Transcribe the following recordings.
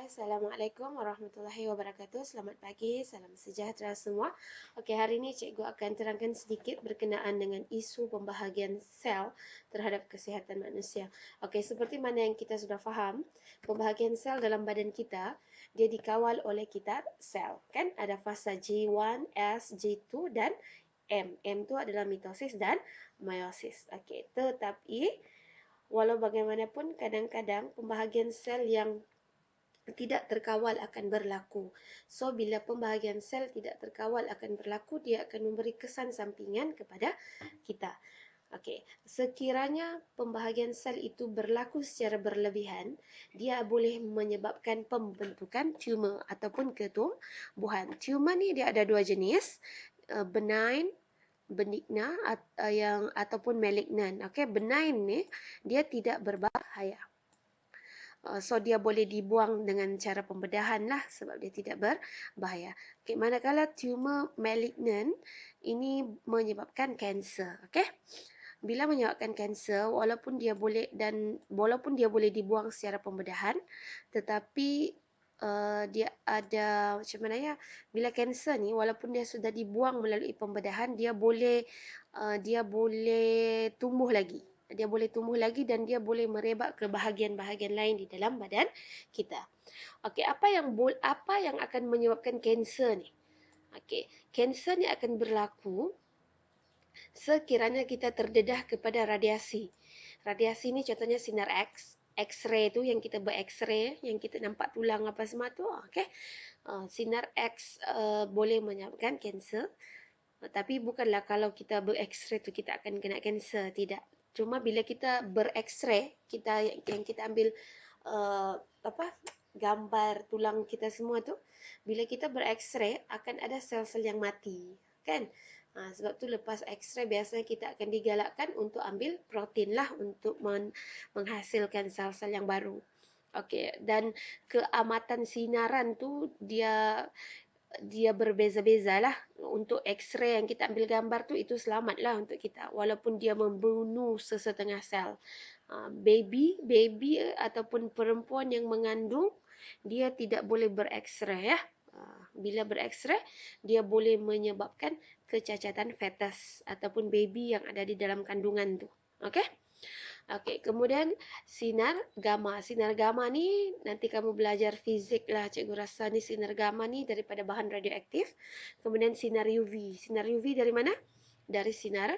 Assalamualaikum warahmatullahi wabarakatuh. Selamat pagi, salam sejahtera semua. Okey, hari ini cikgu akan terangkan sedikit berkenaan dengan isu pembahagian sel terhadap kesihatan manusia. Okey, seperti mana yang kita sudah faham, pembahagian sel dalam badan kita, dia dikawal oleh kitab sel. Kan ada fasa G1, S, G2 dan M. M itu adalah mitosis dan meiosis. Okey, tetapi walau bagaimanapun kadang-kadang pembahagian sel yang tidak terkawal akan berlaku. So, bila pembahagian sel tidak terkawal akan berlaku, dia akan memberi kesan sampingan kepada kita. Okey, sekiranya pembahagian sel itu berlaku secara berlebihan, dia boleh menyebabkan pembentukan tumor ataupun ketumbuhan. Tumor ni dia ada dua jenis, benign, benigna ataupun malignant. Okey, benign ni dia tidak berbahaya. So dia boleh dibuang dengan cara pembedahan lah sebab dia tidak berbahaya. Okay, manakala tumor malignant ini menyebabkan kanser. Okay? Bila menyebabkan kanser, walaupun dia boleh dibuang secara pembedahan, tetapi dia ada macam mana ya? Bila kanser ni, walaupun dia sudah dibuang melalui pembedahan, dia boleh tumbuh lagi. Dia boleh tumbuh lagi dan dia boleh merebak ke bahagian-bahagian lain di dalam badan kita. Okey, apa yang akan menyebabkan kanser ni? Okey, kanser ni akan berlaku sekiranya kita terdedah kepada radiasi. Radiasi ni contohnya sinar X, X-ray tu yang kita ber-X-ray, yang kita nampak tulang apa semua tu, okey. Sinar X boleh menyebabkan kanser. Tapi bukanlah kalau kita ber-X-ray tu kita akan kena kanser, tidak. Cuma bila kita ber-X-ray, yang kita ambil gambar tulang kita semua tu, bila kita ber-X-ray akan ada sel-sel yang mati, kan? Sebab tu lepas X-ray biasanya kita akan digalakkan untuk ambil protein lah untuk menghasilkan sel-sel yang baru. Okey, dan keamatan sinaran tu dia berbeza-beza lah. Untuk X-ray yang kita ambil gambar tu, itu selamat lah untuk kita, walaupun dia membunuh sesetengah sel. Baby ataupun perempuan yang mengandung, dia tidak boleh ber-X-ray ya. Bila ber-X-ray, dia boleh menyebabkan kecacatan fetus ataupun baby yang ada di dalam kandungan tu. Okey? Okey, kemudian sinar gamma. Sinar gamma ni nanti kamu belajar fizik lah. Cikgu rasa ni sinar gamma ni daripada bahan radioaktif. Kemudian sinar UV. Sinar UV dari mana? Dari sinaran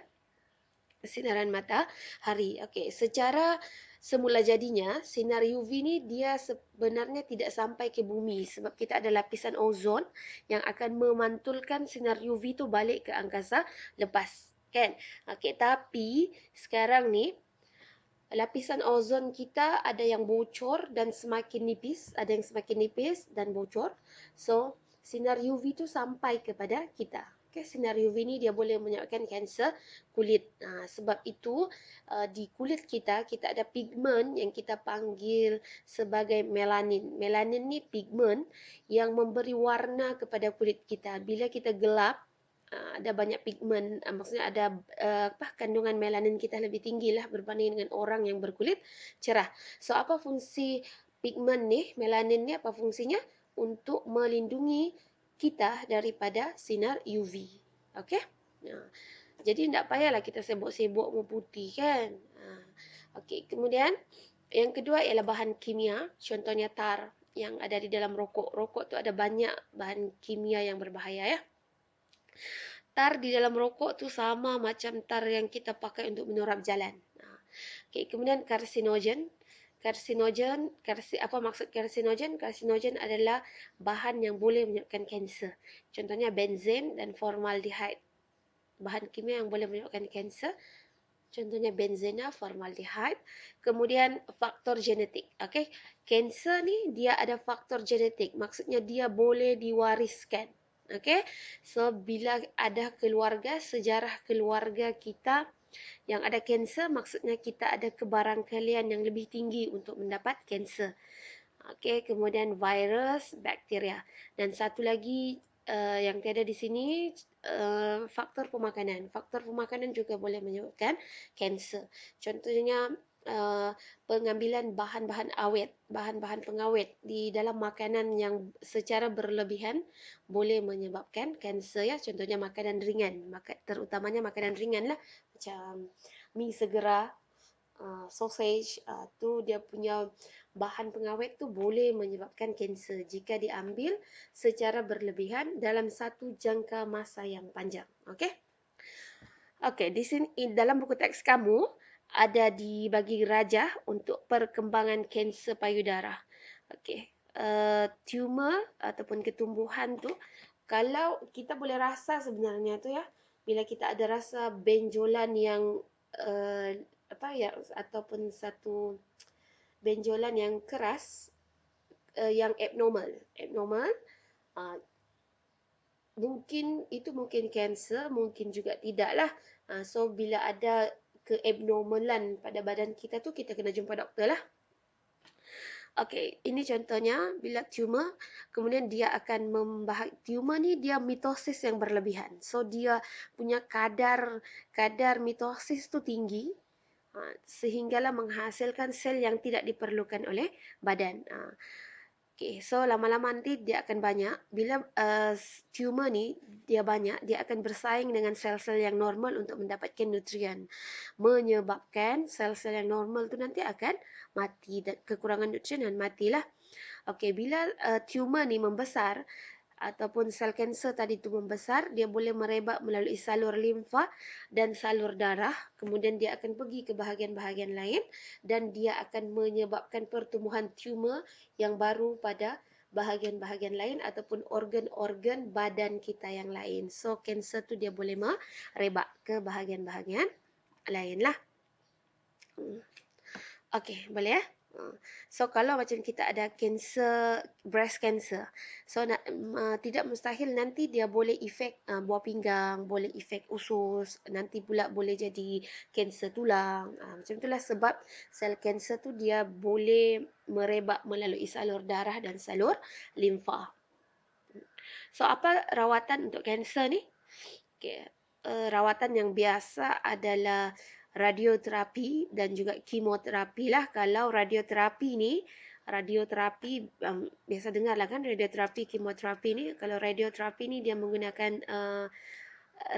matahari. Okey, secara semula jadinya sinar UV ni dia sebenarnya tidak sampai ke bumi sebab kita ada lapisan ozon yang akan memantulkan sinar UV tu balik ke angkasa lepas, kan? Okey, tapi sekarang ni lapisan ozon kita ada yang bocor dan semakin nipis, ada yang semakin nipis dan bocor. So, sinar UV tu sampai kepada kita. Okay, sinar UV ni dia boleh menyebabkan kanser kulit. Sebab itu di kulit kita ada pigmen yang kita panggil sebagai melanin. Melanin ni pigmen yang memberi warna kepada kulit kita. Bila kita gelap, ada banyak pigmen, maksudnya ada kandungan melanin kita lebih tinggi lah berbanding dengan orang yang berkulit cerah. So, apa fungsi pigmen ni, melanin ni apa fungsinya? Untuk melindungi kita daripada sinar UV. Okey? Jadi tak payahlah kita sibuk-sibuk memutih, kan? Okey, kemudian yang kedua ialah bahan kimia, contohnya tar yang ada di dalam rokok. Rokok tu ada banyak bahan kimia yang berbahaya ya. Tar di dalam rokok tu sama macam tar yang kita pakai untuk menyurap jalan. Okay, kemudian karsinogen. Apa maksud karsinogen? Karsinogen adalah bahan yang boleh menyebabkan kanser. Contohnya benzene dan formaldehyde. Bahan kimia yang boleh menyebabkan kanser. Contohnya benzena, formaldehyde. Kemudian faktor genetik. Okay, kanser ni dia ada faktor genetik. Maksudnya dia boleh diwariskan. Okay, so bila ada keluarga, sejarah keluarga kita yang ada kanser, maksudnya kita ada kebarangkalian yang lebih tinggi untuk mendapat kanser. Okay, kemudian virus, bakteria. Dan satu lagi yang tiada di sini, faktor pemakanan. Faktor pemakanan juga boleh menyebabkan kanser. Contohnya pengambilan bahan-bahan awet, bahan-bahan pengawet di dalam makanan yang secara berlebihan boleh menyebabkan kanser ya. Contohnya makanan ringan, terutamanya makanan ringan lah, macam mi segera, sausage, tu dia punya bahan pengawet tu boleh menyebabkan kanser jika diambil secara berlebihan dalam satu jangka masa yang panjang. Okey? Okey, di sini dalam buku teks kamu ada dibagi rajah untuk perkembangan kanser payudara. Okey, tumor ataupun ketumbuhan tu, kalau kita boleh rasa sebenarnya tu ya, bila kita ada rasa benjolan yang apa ya, ataupun satu benjolan yang keras, yang abnormal, uh, mungkin kanser, mungkin juga tidaklah. So bila ada keabnormalan pada badan kita tu, kita kena jumpa doktor lah. Okey, ini contohnya bila tumor, kemudian dia akan tumor ni dia mitosis yang berlebihan. So dia punya kadar mitosis tu tinggi, sehinggalah menghasilkan sel yang tidak diperlukan oleh badan. Okay, so lama-lama nanti dia akan banyak. Bila tumor ni dia banyak, dia akan bersaing dengan sel-sel yang normal untuk mendapatkan nutrien, menyebabkan sel-sel yang normal tu nanti akan mati, dan kekurangan nutrien dan matilah. Okey, bila tumor ni membesar ataupun sel kanser tadi tu membesar, dia boleh merebak melalui salur limfa dan salur darah. Kemudian dia akan pergi ke bahagian-bahagian lain dan dia akan menyebabkan pertumbuhan tumor yang baru pada bahagian-bahagian lain ataupun organ-organ badan kita yang lain. So kanser tu dia boleh merebak ke bahagian-bahagian lain lah. Okey, boleh ya? So kalau macam kita ada kanser, breast cancer, so tidak mustahil nanti dia boleh efek buah pinggang, boleh efek usus, nanti pula boleh jadi kanser tulang. Macam itulah sebab sel kanser tu dia boleh merebak melalui salur darah dan salur limfa. So apa rawatan untuk kanser ni? Okay. Rawatan yang biasa adalah radioterapi dan juga kemoterapi lah. Kalau radioterapi ni, biasa dengar lah kan radioterapi, kemoterapi ni. Kalau radioterapi ni dia menggunakan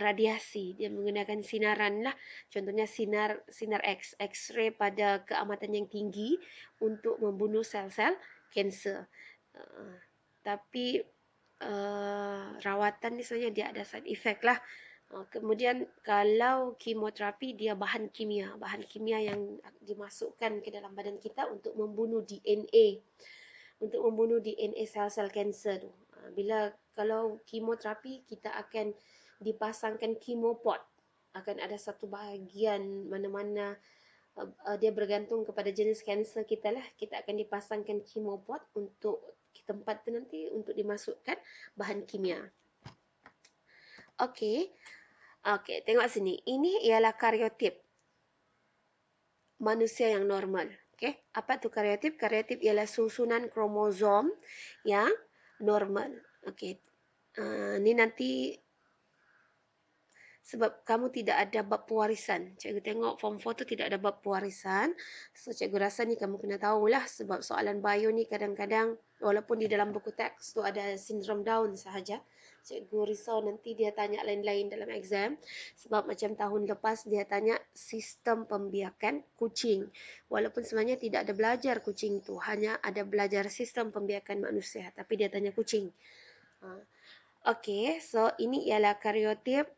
radiasi, dia menggunakan sinaran lah. Contohnya sinar X-ray pada keamatan yang tinggi untuk membunuh sel-sel kanser. Tapi rawatan ni sebenarnya dia ada side effect lah. Kemudian kalau kemoterapi dia bahan kimia yang dimasukkan ke dalam badan kita untuk membunuh DNA, sel-sel kanser tu. Kalau kemoterapi kita akan dipasangkan chemopot, akan ada satu bahagian mana-mana dia bergantung kepada jenis kanser kita lah, kita akan dipasangkan chemopot untuk tempat tu nanti untuk dimasukkan bahan kimia. Okey. Okey, tengok sini. Ini ialah kariotip manusia yang normal. Okey, apa tu kariotip? Kariotip ialah susunan kromosom yang normal. Okey. Ni nanti sebab kamu tidak ada bab pewarisan. Cikgu tengok form 4 tu tidak ada bab pewarisan. So cikgu rasa ni kamu kena tahulah sebab soalan bio ni kadang-kadang walaupun di dalam buku teks tu ada sindrom Down sahaja. Cikgu risau nanti dia tanya lain-lain dalam exam. Sebab macam tahun lepas dia tanya sistem pembiakan kucing. Walaupun sebenarnya tidak ada belajar kucing tu. Hanya ada belajar sistem pembiakan manusia. Tapi dia tanya kucing. Okey, so ini ialah kariotip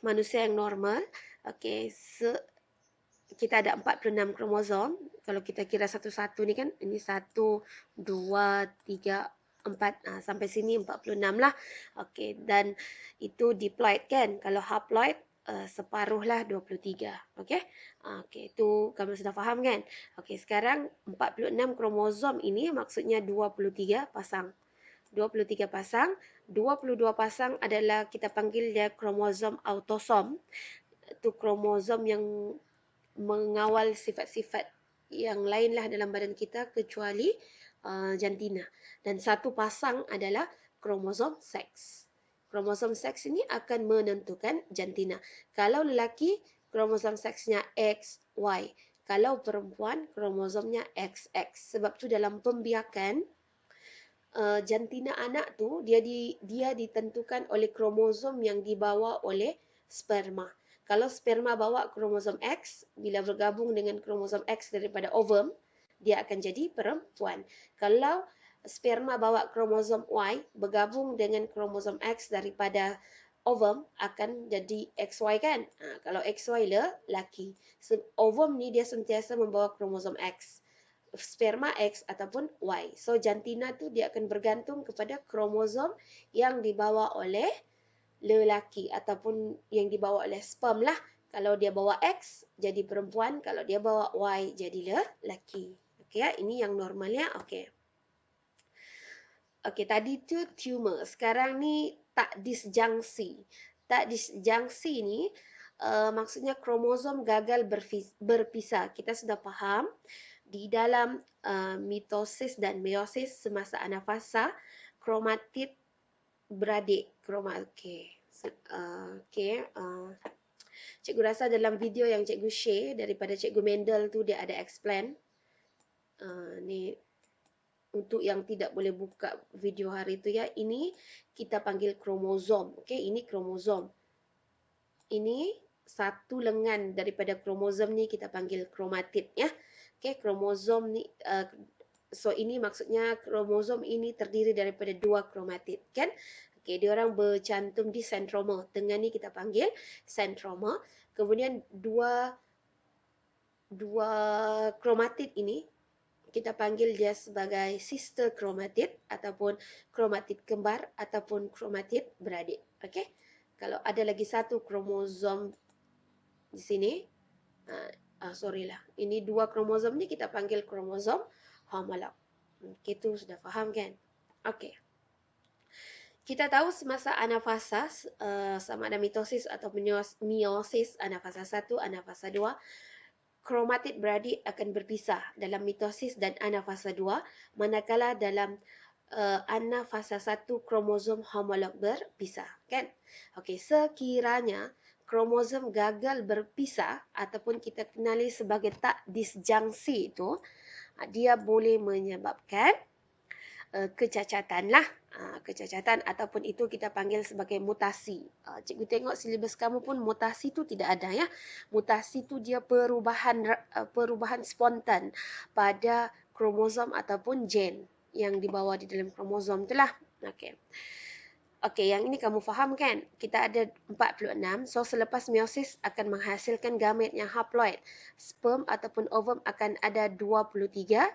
manusia yang normal. Okey, kita ada 46 kromosom. Kalau kita kira satu-satu ni kan, ini 1, 2, 3, 4, sampai sini 46 lah. Okey, dan itu diploid kan. Kalau haploid, separuh lah 23. Okey. Okey, itu kamu sudah faham kan? Okey, sekarang 46 kromosom ini maksudnya 23 pasang. 23 pasang, 22 pasang adalah kita panggil dia kromosom autosom. Itu kromosom yang mengawal sifat-sifat yang lainlah dalam badan kita kecuali jantina. Dan satu pasang adalah kromosom seks. Kromosom seks ini akan menentukan jantina. Kalau lelaki, kromosom seksnya X, Y. Kalau perempuan, kromosomnya XX. Sebab tu dalam pembiakan, jantina anak tu dia ditentukan oleh kromosom yang dibawa oleh sperma. Kalau sperma bawa kromosom X, bila bergabung dengan kromosom X daripada ovum, dia akan jadi perempuan. Kalau sperma bawa kromosom Y, bergabung dengan kromosom X daripada ovum, akan jadi XY kan? Kalau XY lelaki. Ovum ni dia sentiasa membawa kromosom X, sperma X ataupun Y. So jantina tu dia akan bergantung kepada kromosom yang dibawa oleh lelaki ataupun yang dibawa oleh sperm lah. Kalau dia bawa X jadi perempuan, kalau dia bawa Y jadi lelaki. Okey ya, ini yang normalnya. Okey. Okey, tadi tu tumor. Sekarang ni tak disjungsi. Tak disjungsi ni maksudnya kromosom gagal berpisah. Kita sudah faham di dalam mitosis dan meiosis semasa anafasa, kromatid beradik. Cikgu rasa dalam video yang cikgu share daripada cikgu Mendel tu dia ada explain. Ni untuk yang tidak boleh buka video hari tu ya, ini kita panggil kromosom. Okey, ini kromosom. Ini satu lengan daripada kromosom ni kita panggil kromatid ya. Okey, kromosom ni so ini maksudnya kromosom ini terdiri daripada dua kromatid kan. Okey, dia orang bercantum di sentroma. Tengah ni kita panggil sentroma. Kemudian dua kromatid ini kita panggil dia sebagai sister kromatid ataupun kromatid kembar ataupun kromatid beradik. Okey. Kalau ada lagi satu kromosom di sini, sorry lah. Ini dua kromosom ni kita panggil kromosom homolog. Okey, tu sudah faham kan? Okey. Kita tahu semasa anafasa, sama ada mitosis atau meiosis, anafasa 1, anafasa 2, kromatid beradik akan berpisah dalam mitosis dan anafasa 2, manakala dalam anafasa 1 kromosom homolog berpisah, kan? Okey, sekiranya kromosom gagal berpisah ataupun kita kenali sebagai tak disjungsi itu, dia boleh menyebabkan kecacatan lah. Kecacatan ataupun itu kita panggil sebagai mutasi. Cikgu tengok silibus kamu pun mutasi tu tidak ada ya. Mutasi tu dia perubahan spontan pada kromosom ataupun gen yang dibawa di dalam kromosom itulah. Okey. Okey, yang ini kamu faham kan? Kita ada 46. So selepas meiosis akan menghasilkan gamet yang haploid. Sperm ataupun ovum akan ada 23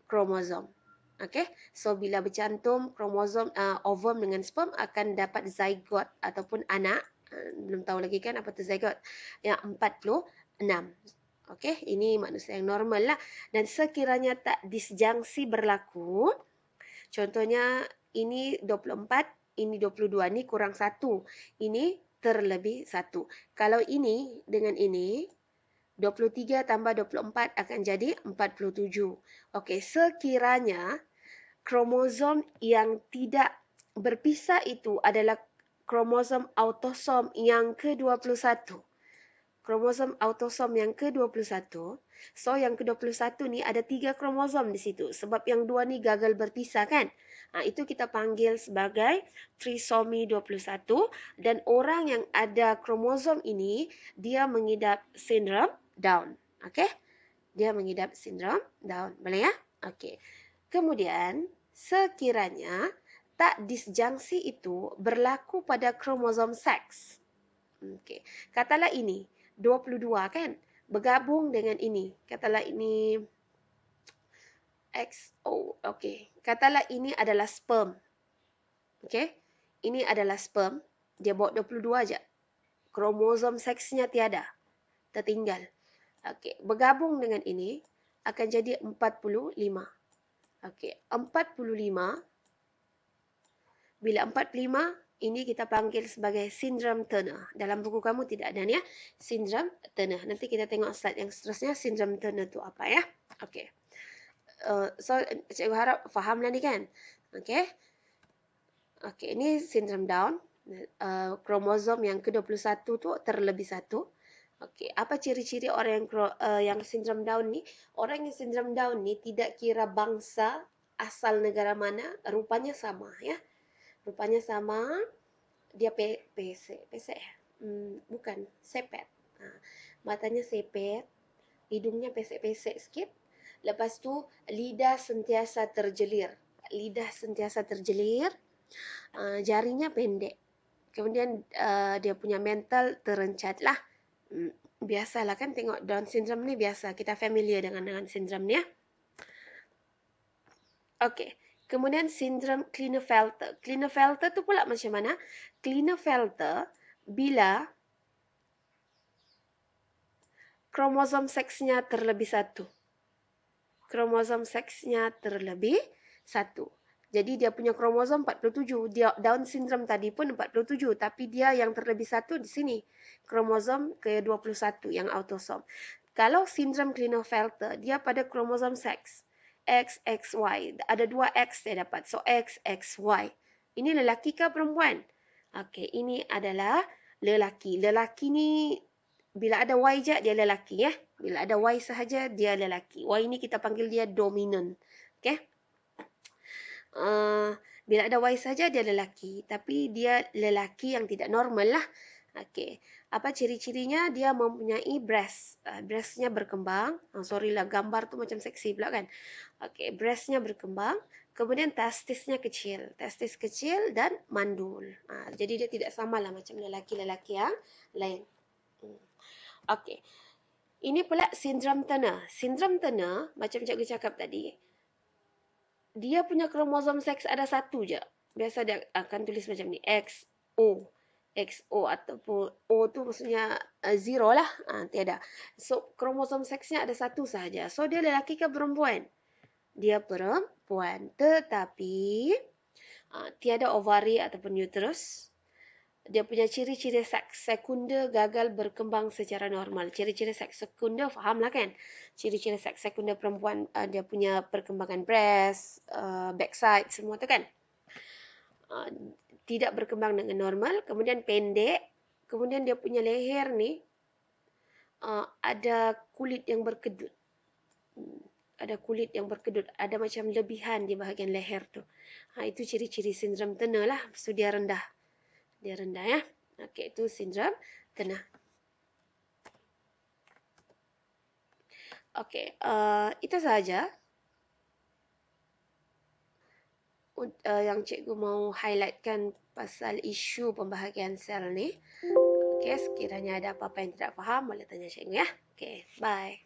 kromosom. Okey, so bila bercantum kromosom ovum dengan sperm akan dapat zygote ataupun anak. Belum tahu lagi kan apa tu zygote. Yang 46. Okey, ini manusia yang normal lah. Dan sekiranya tak disjungsi berlaku, contohnya ini 24, ini 22, ni kurang 1. Ini terlebih 1. Kalau ini dengan ini 23 tambah 24 akan jadi 47. Okey, sekiranya kromosom yang tidak berpisah itu adalah kromosom autosom yang ke-21. Kromosom autosom yang ke-21. So yang ke-21 ni ada 3 kromosom di situ. Sebab yang 2 ni gagal berpisah kan. Itu kita panggil sebagai trisomi 21. Dan orang yang ada kromosom ini, dia mengidap sindrom Down. Okey? Dia mengidap sindrom Down. Boleh ya? Okey. Kemudian, sekiranya tak disjungsi itu berlaku pada kromosom seks. Okey. Katalah ini 22 kan? Bergabung dengan ini. Katalah ini XO. Okey. Katalah ini adalah sperm. Okey? Ini adalah sperm. Dia bawa 22 aja. Kromosom seksnya tiada. Tertinggal. Okey, bergabung dengan ini akan jadi 45. Okey, 45. Bila 45, ini kita panggil sebagai sindrom Turner. Dalam buku kamu tidak ada ni ya, sindrom Turner. Nanti kita tengok slide yang seterusnya sindrom Turner tu apa ya. Okey. So cikgu harap fahamlah ni kan. Okey. Okey, ini sindrom Down. Kromosom yang ke-21 tu terlebih 1. Okey, apa ciri-ciri orang yang sindrom Down ni? Orang yang sindrom Down ni tidak kira bangsa, asal negara mana, rupanya sama ya. Rupanya sama, dia pesek. Bukan, sepet. Ha, matanya sepet, hidungnya pesek-pesek sikit. Lepas tu lidah sentiasa terjelir. Lidah sentiasa terjelir, jarinya pendek. Kemudian dia punya mental terencat lah. Biasalah kan tengok Down syndrome ni biasa. Kita familiar dengan sindrom ni ya. Okey. Kemudian sindrom Klinefelter. Klinefelter tu pula macam mana? Klinefelter bila kromosom seksnya terlebih satu. Kromosom seksnya terlebih satu. Jadi dia punya kromosom 47. Dia Down syndrome tadi pun 47, tapi dia yang terlebih satu di sini. Kromosom ke-21 yang autosom. Kalau sindrom Klinefelter, dia pada kromosom seks. XXY. Ada 2 X dia dapat. So XXY. Ini lelaki ke perempuan? Okey, ini adalah lelaki. Lelaki ni bila ada Y je dia lelaki ya. Bila ada Y sahaja dia lelaki. Y ni kita panggil dia dominant. Okey. Bila ada Y saja dia lelaki, tapi dia lelaki yang tidak normal lah. Okey. Apa ciri-cirinya? Dia mempunyai breast. Breastnya berkembang. Sorry lah, gambar tu macam seksi pula kan. Okey, breastnya berkembang. Kemudian testisnya kecil. Testis kecil dan mandul. Jadi dia tidak sama lah macam lelaki-lelaki yang lain. Okey. Ini pula sindrom Turner. Sindrom Turner, macam cikgu cakap tadi, dia punya kromosom seks ada satu je. Biasa dia akan tulis macam ni, XO. XO ataupun O tu maksudnya zero lah. Tiada. So, kromosom seksnya ada satu sahaja. So, dia lelaki ke perempuan? Dia perempuan. Tetapi, tiada ovari ataupun uterus. Dia punya ciri-ciri seks sekunder gagal berkembang secara normal. Ciri-ciri seks sekunder fahamlah kan? Ciri-ciri seks sekunder perempuan dia punya perkembangan breast, backside semua tu kan? Tidak berkembang dengan normal, kemudian pendek, kemudian dia punya leher ni ada kulit yang berkedut. Ada kulit yang berkedut, ada macam lebihan di bahagian leher tu. Itu ciri-ciri sindrom Turner lah. So dia rendah. Dia rendah ya. Okey, itu sindrom Turner. Okey, itu sahaja yang cikgu mau highlightkan pasal isu pembahagian sel ni. Okey, sekiranya ada apa-apa yang tidak faham boleh tanya cikgu ya. Okey, bye.